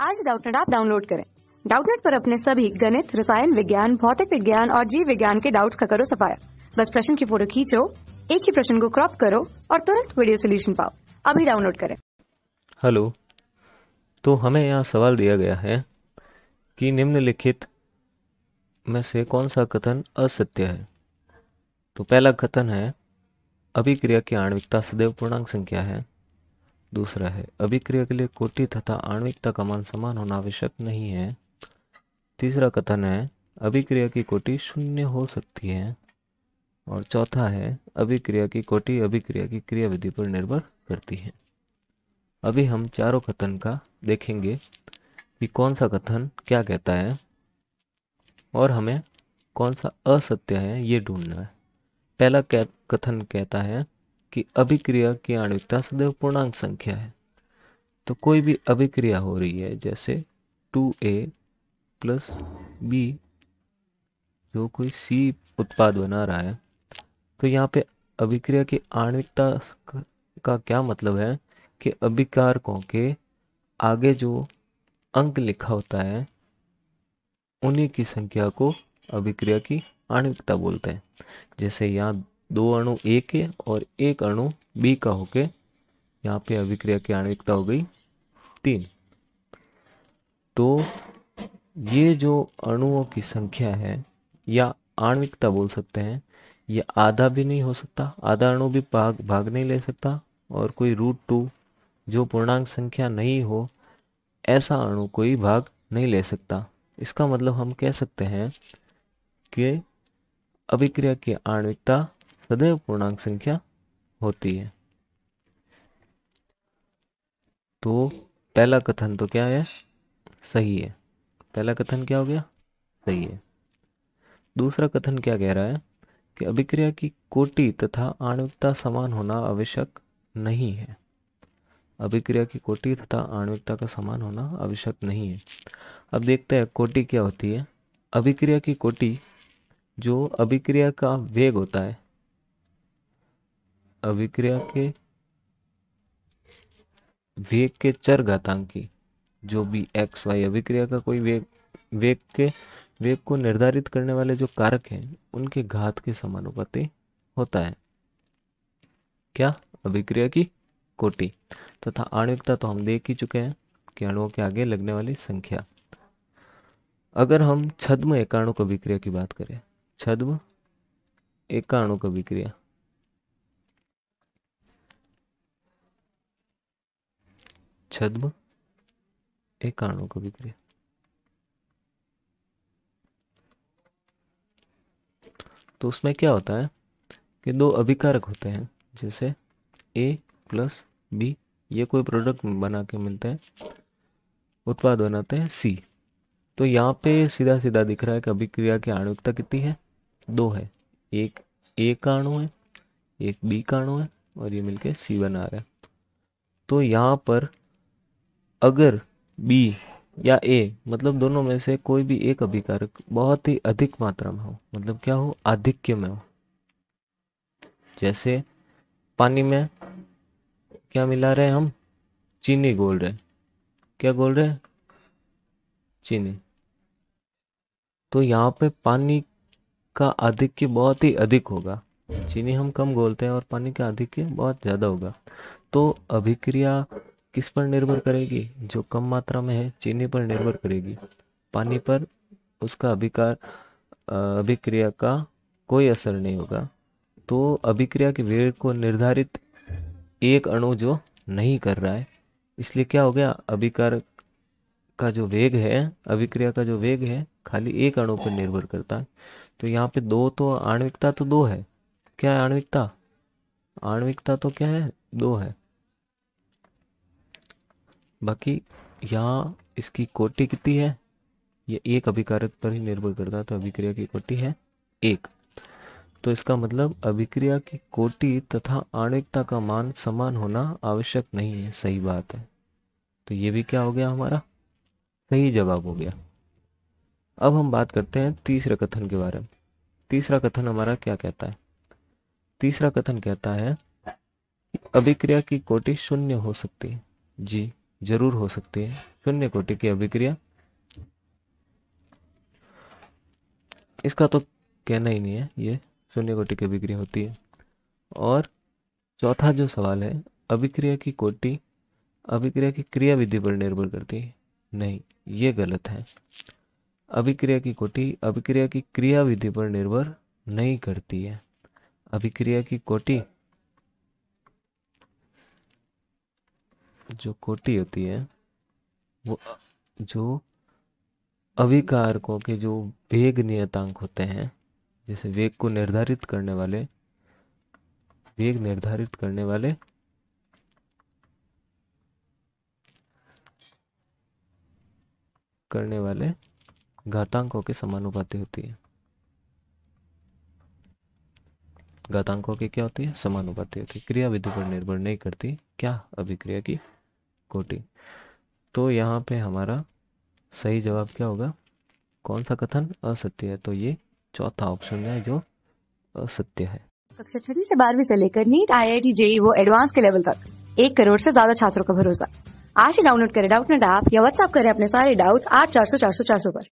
आज Doubtnut app download करें। Doubtnut पर अपने सभी गणित, रसायन विज्ञान, भौतिक विज्ञान और जीव विज्ञान के डाउट्स का करो सफाया। बस प्रश्न की फोटो खींचो, एक ही प्रश्न को क्रॉप करो और तुरंत वीडियो सोल्यूशन पाओ। अभी डाउनलोड करें। हेलो। तो हमें यहाँ सवाल दिया गया है कि निम्नलिखित में से कौन सा कथन असत्य है। तो पहला कथन है अभिक्रिया की आणविकता सदैव पूर्णांक संख्या है। दूसरा है अभिक्रिया के लिए कोटि तथा आणविकता का मान समान होना आवश्यक नहीं है। तीसरा कथन है अभिक्रिया की कोटि शून्य हो सकती है। और चौथा है अभिक्रिया की कोटि अभिक्रिया की क्रियाविधि पर निर्भर करती है। अभी हम चारों कथन का देखेंगे कि कौन सा कथन क्या कहता है और हमें कौन सा असत्य है ये ढूंढना है। पहला कथन कहता है कि अभिक्रिया की आणविकता सदैव पूर्णांक संख्या है। तो कोई भी अभिक्रिया हो रही है जैसे 2A प्लस B जो कोई C उत्पाद बना रहा है, तो यहाँ पे अभिक्रिया की आणविकता का क्या मतलब है कि अभिकारकों के आगे जो अंक लिखा होता है उन्हीं की संख्या को अभिक्रिया की आणविकता बोलते हैं। जैसे यहाँ 2 अणु A के और 1 अणु B का होके यहाँ पे अभिक्रिया की आणविकता हो गई 3। तो ये जो अणुओं की संख्या है या आणविकता बोल सकते हैं, ये आधा भी नहीं हो सकता, आधा अणु भी भाग नहीं ले सकता, और कोई √2 जो पूर्णांक संख्या नहीं हो ऐसा अणु कोई भाग नहीं ले सकता। इसका मतलब हम कह सकते हैं कि अभिक्रिया की आणविकता सदैव पूर्णांक संख्या होती है। तो पहला कथन तो क्या है, सही है। पहला कथन क्या हो गया, सही है। दूसरा कथन क्या कह रहा है कि अभिक्रिया की कोटि तथा आणविकता समान होना आवश्यक नहीं है। अभिक्रिया की कोटि तथा आणविकता का समान होना आवश्यक नहीं है। अब देखते हैं कोटि क्या होती है। अभिक्रिया की कोटि जो अभिक्रिया का वेग होता है, अभिक्रिया के वेग के चरघातांकी जो भी x y अभिक्रिया का कोई वेग को निर्धारित करने वाले जो कारक हैं उनके घात के समानुपाती होता है। क्या, अभिक्रिया की कोटि। तथा आणविकता तो हम देख ही चुके हैं कि अणुओं के आगे लगने वाली संख्या। अगर हम छद्म एकाणुक अभिक्रिया की बात करें, छद्म एकाणुक अभिक्रिया, छद्म एकाणुक अभिक्रिया, तो उसमें क्या होता है कि 2 अभिकारक होते हैं जैसे A प्लस B, ये कोई प्रोडक्ट बना के मिलते हैं, उत्पाद बनाते हैं C। तो यहाँ पे सीधा सीधा दिख रहा है कि अभिक्रिया की आणविकता कितनी है, 2 है। एक A का अणु है, एक B का अणु है, और ये मिलके C बना रहा है। तो यहाँ पर अगर B या A मतलब दोनों में से कोई भी एक अभिकारक बहुत ही अधिक मात्रा में हो, मतलब क्या हो, आधिक्य में हो। जैसे पानी में क्या मिला रहे हैं हम, चीनी घोल रहे हैं। क्या घोल रहे हैं, चीनी। तो यहाँ पे पानी का आधिक्य बहुत ही अधिक होगा। चीनी हम कम घोलते हैं और पानी का आधिक्य बहुत ज्यादा होगा। तो अभिक्रिया किस पर निर्भर करेगी, जो कम मात्रा में है चीनी पर निर्भर करेगी। पानी पर उसका अभिक्रिया का कोई असर नहीं होगा। तो अभिक्रिया के वेग को निर्धारित एक अणु जो नहीं कर रहा है, इसलिए क्या हो गया, अभिकारक का जो वेग है, अभिक्रिया का जो वेग है खाली एक अणु पर निर्भर करता है। तो यहाँ पे 2 तो आणविकता तो 2 है। क्या है आणविकता, आणविकता तो क्या है, 2 है। बाकी यहाँ इसकी कोटि कितनी है, ये एक अभिकारक पर ही निर्भर करता है, तो अभिक्रिया की कोटि है 1। तो इसका मतलब अभिक्रिया की कोटि तथा आणविकता का मान समान होना आवश्यक नहीं है। सही बात है। तो ये भी क्या हो गया, हमारा सही जवाब हो गया। अब हम बात करते हैं तीसरे कथन के बारे में। तीसरा कथन हमारा क्या कहता है, तीसरा कथन कहता है कि अभिक्रिया की कोटि शून्य हो सकती है। जी जरूर हो सकती है। शून्य कोटि की अभिक्रिया, इसका तो कहना ही नहीं है, ये शून्य कोटि की अभिक्रिया होती है। और चौथा जो सवाल है, अभिक्रिया की कोटि अभिक्रिया की क्रिया विधि पर निर्भर करती है। नहीं, ये गलत है। अभिक्रिया की कोटि अभिक्रिया की क्रिया विधि पर निर्भर नहीं करती है। अभिक्रिया की कोटि, जो कोटि होती है वो जो अभिकारकों के जो वेग नियतांक होते हैं, जैसे वेग को निर्धारित करने वाले घातांकों के समानुपाती होती है। घातांकों की क्या होती है? समानुपाती होती है। क्रिया विधि पर निर्भर नहीं करती क्या? अभिक्रिया की कोटि। तो यहाँ पे हमारा सही जवाब क्या होगा? कौन सा कथन असत्य है? तो ये चौथा ऑप्शन है जो असत्य है। कक्षा 6वीं से 12वीं से लेकर नीट, IIT, JEE वो एडवांस के लेवल तक 1 करोड़ से ज्यादा छात्रों का भरोसा। आज ही डाउनलोड करें डाउटनेट ऐप या व्हाट्सएप करें अपने सारे डाउट्स 8400 400 400 पर।